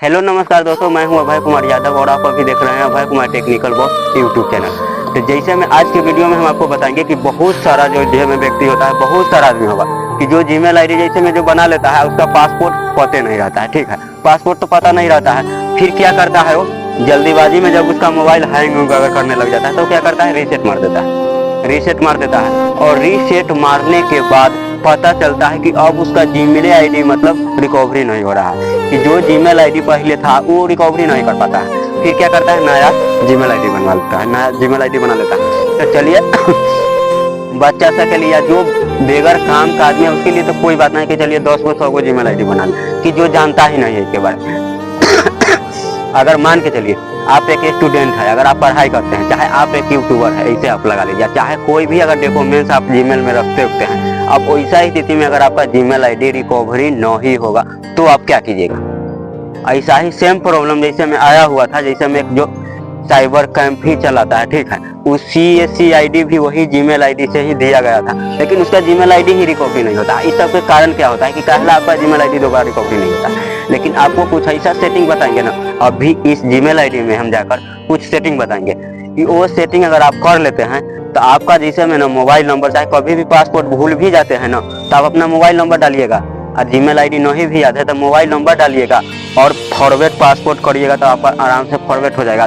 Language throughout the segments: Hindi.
हेलो नमस्कार दोस्तों, मैं हूं अभय कुमार यादव और आप अभी देख रहे हैं Abhay Kumar technical boss YouTube channel. तो जैसे में आज के वीडियो में हम आपको बताएंगे कि बहुत सारा जो में व्यक्ति होता है, बहुत सारा आदमी होगा कि जो जीमेल आईडी जैसे में जो बना लेता है उसका पासपोर्ट पते नहीं रहता है। ठीक है, पासपोर्ट तो पता नहीं रहता है, फिर क्या करता है वो जल्दीबाजी में जब उसका मोबाइल हैंग अगर करने लग जाता है तो क्या करता है, रीसेट मार देता है। रीसेट मार देता है और रीसेट मारने के बाद पता चलता है कि अब उसका जीमेल आईडी मतलब रिकवरी नहीं हो रहा है, कि जो जीमेल आईडी पहले था वो रिकवरी नहीं कर पाता है। फिर क्या करता है, नया जीमेल आईडी बनवा लेता है, नया जीमेल आईडी बना लेता है। तो चलिए बच्चा सा के लिए जो बेगर काम का आदमी है उसके लिए तो कोई बात नहीं कि चलिए 10 को 100 को जीमेल आईडी बना ले, कि जो जानता ही नहीं है इसके बारे में। अगर मान के चलिए आप एक स्टूडेंट है, अगर आप पढ़ाई करते हैं, चाहे आप एक यूट्यूबर है, इसे आप लगा लीजिए, चाहे कोई भी अगर डॉक्यूमेंट्स आप जीमेल में रखते हैं, अब वैसा स्थिति में अगर आपका जीमेल आईडी रिकवरी नहीं होगा तो आप क्या कीजिएगा। ऐसा ही सेम प्रॉब्लम जैसे में आया हुआ था, जैसे में एक जो साइबर कैंप ही चलाता है, ठीक है, उस CSC आईडी भी वही जीमेल आईडी से ही दिया गया था, लेकिन उसका जीमेल आईडी ही रिकवरी नहीं होता। इस सब के कारण क्या होता है कि पहला आपका जीमेल आईडी दोबारा रिकवरी नहीं होता। लेकिन आपको कुछ ऐसा सेटिंग बताएंगे ना, अभी इस जीमेल आईडी में हम जाकर कुछ सेटिंग बताएंगे कि वो सेटिंग अगर आप कर लेते हैं तो आपका जैसे में ना मोबाइल नंबर, चाहे कभी भी पासपोर्ट भूल भी जाते हैं ना, तो आप अपना मोबाइल नंबर डालिएगा और जीमेल आईडी नहीं भी याद है तो मोबाइल नंबर डालिएगा और फॉरवर्ड पासपोर्ट करिएगा तो आपका आराम से फॉरवर्ड हो जाएगा।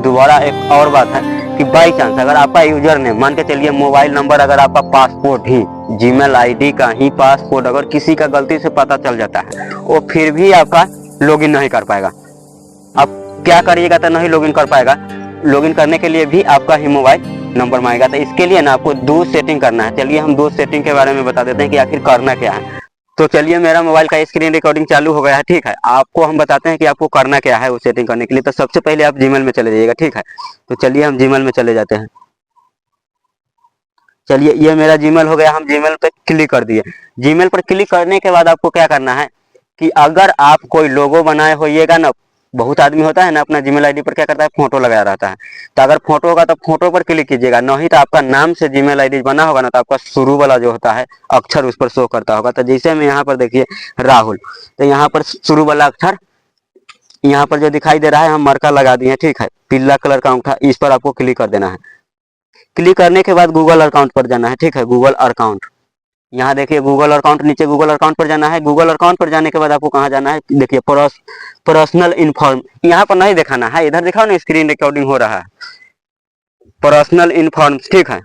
दोबारा एक और बात है कि बाई चांस अगर आपका यूजर नेम, मान के चलिए मोबाइल नंबर अगर आपका पासपोर्ट ही जीमेल आईडी का ही पासपोर्ट अगर किसी का गलती से पता चल जाता है, वो फिर भी आपका लॉगिन नहीं कर पाएगा। अब क्या करिएगा तो नहीं लॉगिन कर पाएगा, लॉगिन करने के लिए भी आपका ही मोबाइल नंबर मांगेगा। तो इसके लिए ना आपको दो सेटिंग करना है। चलिए हम दो सेटिंग के बारे में बता देते हैं कि आखिर करना क्या है। तो चलिए मेरा मोबाइल का स्क्रीन रिकॉर्डिंग चालू हो गया है, ठीक है। आपको हम बताते हैं कि आपको करना क्या है वो सेटिंग करने के लिए। तो सबसे पहले आप जीमेल में चले जाइएगा, ठीक है। तो चलिए हम जीमेल में चले जाते हैं। चलिए ये मेरा जीमेल हो गया, हम जीमेल पे क्लिक कर दिए। जीमेल पर क्लिक करने के बाद आपको क्या करना है कि अगर आप कोई लोगो बनाए होइएगा ना, बहुत आदमी होता है ना अपना जीमेल आईडी पर क्या करता है, फोटो लगाया रहता है। तो अगर फोटो होगा तो फोटो पर क्लिक कीजिएगा, नहीं तो आपका नाम से जीमेल आईडी बना होगा ना तो आपका शुरू वाला जो होता है अक्षर उस पर शो करता होगा। तो जैसे में यहाँ पर देखिए राहुल, तो यहाँ पर शुरू वाला अक्षर यहाँ पर जो दिखाई दे रहा है हम मरका लगा दिए, ठीक है, पीला कलर का अंगूठा, इस पर आपको क्लिक कर देना है। क्लिक करने के बाद गूगल अकाउंट पर जाना है, ठीक है, गूगल अकाउंट। यहाँ देखिए गूगल अकाउंट, नीचे गूगल अकाउंट पर जाना है। गूगल अकाउंट पर जाने के बाद आपको कहाँ जाना है, देखिए पर्सनल इन्फॉर्म, यहाँ पर नहीं दिखाना है, इधर दिखाओ ना स्क्रीन रिकॉर्डिंग हो रहा है, पर्सनल इन्फॉर्म, ठीक है।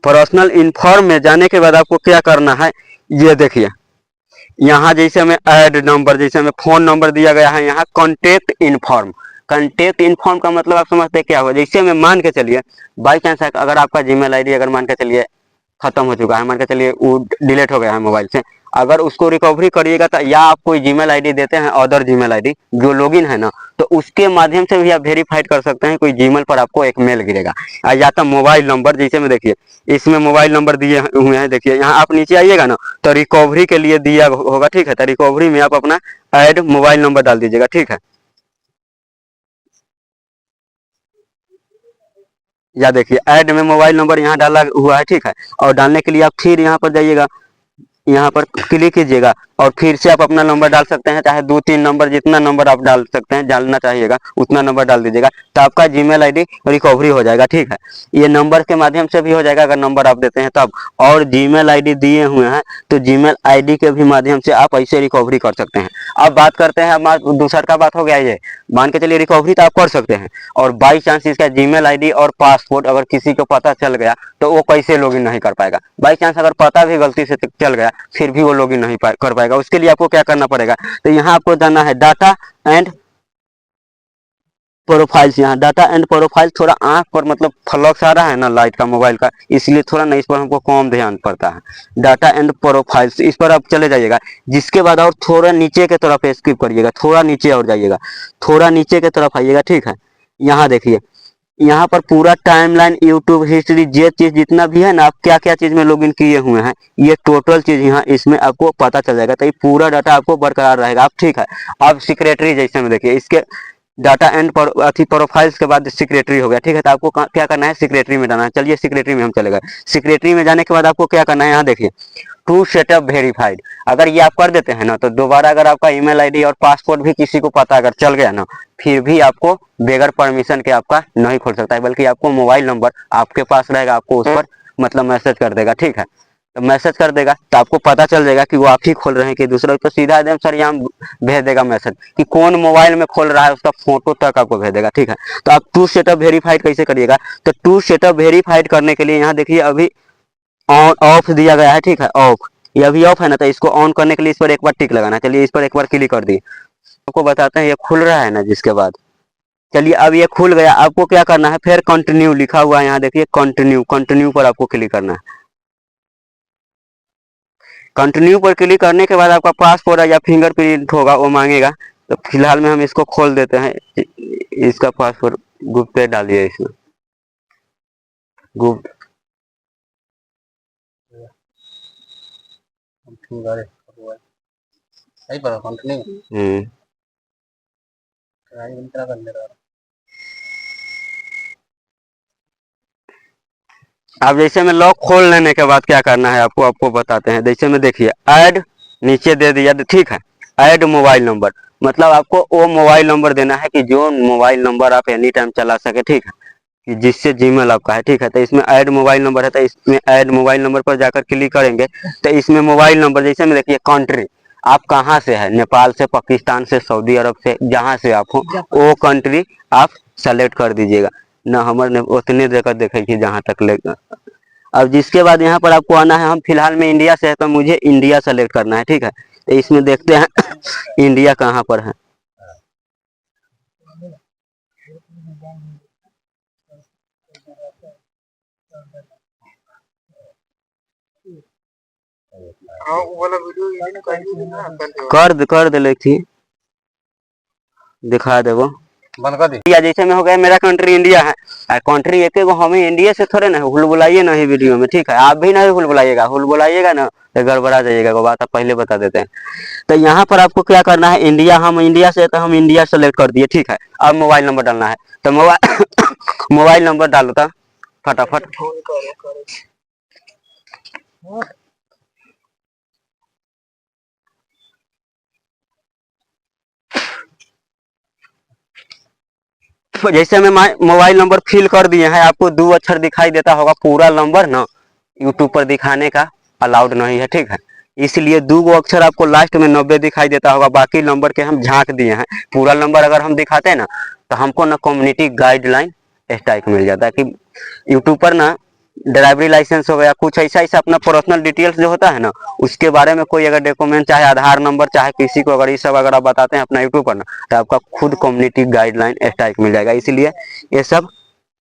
पर्सनल इन्फॉर्म में जाने के बाद आपको क्या करना है, ये देखिए यहाँ जैसे में ऐड नंबर, जैसे में फोन नंबर दिया गया है, यहाँ कॉन्टेक्ट इन्फॉर्म। कॉन्टेक्ट इन्फॉर्म का मतलब आप समझते हैं क्या हुआ। जैसे में मान के चलिए बाई चांस अगर आपका जीमेल आईडी अगर मान के चलिए खत्म हो चुका है, मान के चलिए वो डिलीट हो गया है मोबाइल से, अगर उसको रिकवरी करिएगा तो या आप कोई जीमेल आईडी देते हैं, अदर जीमेल आईडी जो लॉगिन है ना, तो उसके माध्यम से भी आप वेरीफाइड कर सकते हैं। कोई जीमेल पर आपको एक मेल गिरेगा या तो मोबाइल नंबर, जैसे में देखिए इसमें मोबाइल नंबर दिए हुए हैं, देखिए यहाँ आप नीचे आइएगा ना तो रिकवरी के लिए दिया होगा, ठीक है। तो रिकवरी में आप अपना ऐड मोबाइल नंबर डाल दीजिएगा, ठीक है। या देखिए ऐड में मोबाइल नंबर यहाँ डाला हुआ है, ठीक है। और डालने के लिए आप फिर यहाँ पर जाइएगा, यहाँ पर क्लिक कीजिएगा और फिर से आप अपना नंबर डाल सकते हैं, चाहे 2-3 नंबर, जितना नंबर आप डाल सकते हैं, डालना चाहिएगा उतना नंबर डाल दीजिएगा, तो आपका जीमेल आईडी रिकवरी हो जाएगा, ठीक है। ये नंबर के माध्यम से भी हो जाएगा अगर नंबर आप देते हैं तब, और जीमेल आईडी दिए हुए हैं तो जीमेल आईडी के भी माध्यम से आप ऐसे रिकवरी कर सकते हैं। अब बात करते हैं, हमारा दूसरा का बात हो गया, ये मान के चलिए रिकवरी तो आप कर सकते हैं, और बाई चांस इसका जीमेल आईडी और पासपोर्ट अगर किसी को पता चल गया तो वो कैसे लॉगिन नहीं कर पाएगा। बाई चांस अगर पता भी गलती से चल गया फिर भी वो लॉगिन नहीं कर पाएगा। उसके लिए आपको क्या करना पड़ेगा, तो यहाँ आपको जाना है डाटा एंड प्रोफाइल्स। यहाँ डाटा एंड प्रोफाइल, थोड़ा आंख पर मतलब फ्लक्स आ रहा है ना लाइट का मोबाइल का, इसलिए थोड़ा ना इस पर हमको कम ध्यान पड़ता है। डाटा एंड प्रोफाइल्स, इस पर आप चले जाइएगा। जिसके बाद और थोड़ा नीचे के तरफ स्किप करिएगा, थोड़ा नीचे और जाइएगा, थोड़ा नीचे के तरफ आइएगा, ठीक है। यहाँ देखिए यहाँ पर पूरा टाइमलाइन, यूट्यूब हिस्ट्री, ये चीज जितना भी है ना, आप क्या क्या चीज में लॉगिन किए हुए हैं, ये टोटल चीज यहाँ इसमें आपको पता चल जाएगा। तो ये पूरा डाटा आपको बरकरार रहेगा आप, ठीक है। अब सिक्रेटरी जैसे में देखिए इसके डाटा एंड अथी प्रोफाइल्स के बाद सिक्रेटरी हो गया, ठीक है। तो आपको क्या करना है, सिक्रेटरी में जाना है। चलिए सिक्रेटरी में हम चले गए। सिक्रेटरी में जाने के बाद आपको क्या करना है, यहाँ देखिए टू सेटअप वेरीफाइड। अगर ये आप कर देते हैं ना, तो दोबारा अगर आपका ईमेल आईडी और पासवर्ड भी किसी को पता अगर चल गया ना, फिर भी आपको बगैर परमिशन के आपका नहीं खोल सकता है, बल्कि आपको मोबाइल नंबर आपके पास रहेगा, आपको उस पर मतलब मैसेज कर देगा, ठीक है। तो मैसेज कर देगा तो आपको पता चल जाएगा कि वो आप ही खोल रहे हैं कि दूसरा। तो सीधा एकदम सर यहाँ भेज देगा मैसेज कि कौन मोबाइल में खोल रहा है, उसका फोटो तक आपको भेज देगा, ठीक है। तो आप टू सेटअप वेरीफाइड कैसे करिएगा, तो टू सेटअप वेरीफाइड करने के लिए यहाँ देखिए अभी ऑन ऑफ दिया गया है, ठीक है, ऑफ। ये अभी ऑफ है ना, तो इसको ऑन करने के लिए इस पर एक बार टिक लगाना है। चलिए इस पर एक बार क्लिक कर दिए, आपको बताते हैं ये खुल रहा है ना, जिसके बाद चलिए अब ये खुल गया। आपको क्या करना है, फिर कंटिन्यू लिखा हुआ है यहाँ देखिए, कंटिन्यू, कंटिन्यू पर आपको क्लिक करना है। कंटिन्यू पर क्लिक करने के बाद आपका पासपोर्ट या फिंगरप्रिंट होगा, वो मांगेगा। तो फिलहाल में हम इसको खोल देते हैं, इसका पासपोर्ट गुप्त पे डालिए, इसमें गुप्त सही पर कंटिन्यू अब जैसे में लॉक खोल लेने के बाद क्या करना है आपको बताते हैं। जैसे में देखिए ऐड नीचे दे दिया, ठीक है, ऐड मोबाइल नंबर, मतलब आपको वो मोबाइल नंबर देना है कि जो मोबाइल नंबर आप एनी टाइम चला सके, ठीक है, कि जिससे जीमेल आपका है, ठीक है। तो इसमें ऐड मोबाइल नंबर है, तो इसमें ऐड मोबाइल नंबर पर जाकर क्लिक करेंगे तो इसमें मोबाइल नंबर जैसे में देखिए कंट्री आप कहाँ से है, नेपाल से, पाकिस्तान से, सऊदी अरब से, जहाँ से आप हो वो कंट्री आप सेलेक्ट कर दीजिएगा ना। हमारे उतने जगह देखे कि जहाँ तक ले। अब जिसके बाद यहाँ पर आपको आना है, हम फिलहाल में इंडिया से है तो मुझे इंडिया सेलेक्ट करना है, ठीक है। तो इसमें देखते हैं इंडिया कहाँ पर है। कर दे लेती दिखा दे वो बंद कर दी। या जैसे में हो गया मेरा कंट्री इंडिया है, कंट्री एक को हमें इंडिया से थोड़े ना हुल बुलाइए ना ही वीडियो में, ठीक है। आप भी नहीं हुल बुलाइएगा ना तो गड़बड़ा जाइएगा, वो बात आप पहले बता देते हैं। तो यहाँ पर आपको क्या करना है, इंडिया, हम इंडिया से तो हम इंडिया सेलेक्ट कर दिए, ठीक है। अब मोबाइल नंबर डालना है, तो मोबाइल नंबर डालो था फटाफट। जैसे मैं मोबाइल नंबर फिल कर दिए हैं, आपको 2 अक्षर दिखाई देता होगा, पूरा नंबर ना यूट्यूब पर दिखाने का अलाउड नहीं है, ठीक है। इसलिए 2 अक्षर आपको लास्ट में 90 दिखाई देता होगा, बाकी नंबर के हम झांक दिए हैं। पूरा नंबर अगर हम दिखाते हैं ना तो हमको ना कम्युनिटी गाइडलाइन स्ट्राइक मिल जाता है कि यूट्यूब पर ना ड्राइवरी लाइसेंस हो गया, कुछ ऐसा ऐसा अपना पर्सनल डिटेल्स जो होता है ना, उसके बारे में कोई अगर डॉक्यूमेंट, चाहे आधार नंबर, चाहे किसी को अगर ये सब अगर आप बताते हैं अपना यूट्यूब पर ना, तो आपका खुद कम्युनिटी गाइडलाइन स्ट्राइक मिल जाएगा। इसीलिए ये सब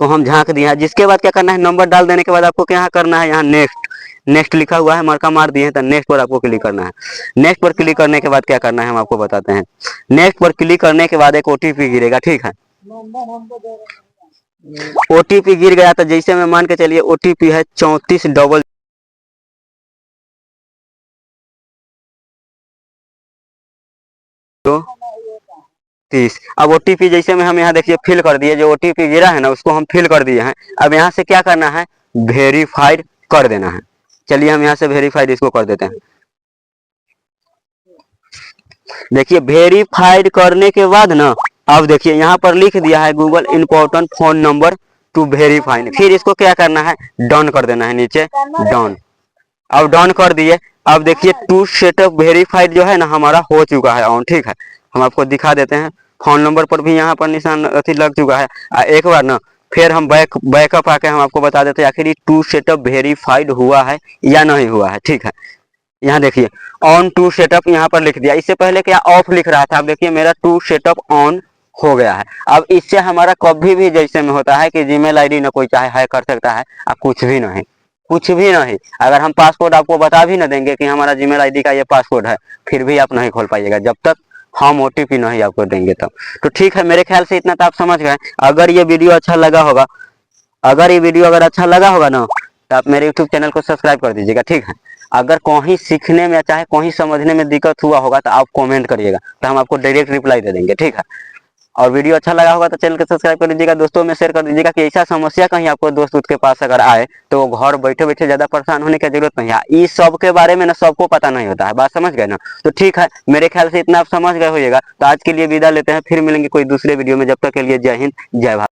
को हम झांक दिए हैं। जिसके बाद क्या करना है, नंबर डाल देने के बाद आपको क्या करना है, यहाँ नेक्स्ट, नेक्स्ट लिखा हुआ है, मार्का मार दिए हैं, तो नेक्स्ट पर आपको क्लिक करना है। नेक्स्ट पर क्लिक करने के बाद क्या करना है हम आपको बताते हैं। नेक्स्ट पर क्लिक करने के बाद एक ओटीपी गिरेगा, ठीक है। ओटीपी गिर गया तो जैसे मैं मान के चलिए ओटीपी है 34 डबल 30। अब ओटीपी जैसे में हम यहाँ देखिए फिल कर दिए, जो ओटीपी गिरा है ना उसको हम फिल कर दिए हैं। अब यहाँ से क्या करना है, वेरीफाइड कर देना है। चलिए हम यहाँ से वेरीफाइड इसको कर देते हैं। देखिए वेरीफाइड करने के बाद ना, अब देखिए यहाँ पर लिख दिया है Google important phone number two verified, फिर इसको क्या करना है, डन कर देना है नीचे, डन। अब डन कर दिए। अब देखिए टू सेटअप वेरीफाइड जो है ना हमारा हो चुका है ऑन, ठीक है। हम आपको दिखा देते हैं, फोन नंबर पर भी यहाँ पर निशान अथी लग चुका है। एक बार ना फिर हम बैकअप आके हम आपको बता देते हैं आखिर ये टू सेटअप वेरीफाइड हुआ है या नहीं हुआ है, ठीक है। यहाँ देखिए ऑन टू सेटअप यहाँ पर लिख दिया, इससे पहले क्या ऑफ लिख रहा था, अब देखिए मेरा टू सेटअप ऑन हो गया है। अब इससे हमारा कभी भी जैसे में होता है कि जीमेल आईडी ना कोई चाहे हैक कर सकता है, अब कुछ भी नहीं, कुछ भी नहीं। अगर हम पासवर्ड आपको बता भी ना देंगे कि हमारा जीमेल आईडी का ये पासवर्ड है, फिर भी आप नहीं खोल पाइएगा जब तक हम ओटीपी नहीं आपको देंगे तब। तो ठीक है, मेरे ख्याल से इतना तो आप समझ गए। अगर ये वीडियो अच्छा लगा होगा, अगर अच्छा लगा होगा ना, तो आप मेरे यूट्यूब चैनल को सब्सक्राइब कर दीजिएगा, ठीक है। अगर कहीं सीखने में चाहे कहीं समझने में दिक्कत हुआ होगा तो आप कमेंट करिएगा, तो हम आपको डायरेक्ट रिप्लाई दे देंगे, ठीक है। और वीडियो अच्छा लगा होगा तो चैनल को सब्सक्राइब कर दीजिएगा, दोस्तों में शेयर कर दीजिएगा कि ऐसा समस्या कहीं आपको दोस्त के पास अगर आए तो वो घर बैठे बैठे ज़्यादा परेशान होने की जरूरत नहीं है। इस सब के बारे में ना सबको पता नहीं होता है, बात समझ गए ना। तो ठीक है, मेरे ख्याल से इतना आप समझ गए होइएगा। तो आज के लिए विदा लेते हैं, फिर मिलेंगे कोई दूसरे वीडियो में। जब तक के लिए जय हिंद, जय भारत।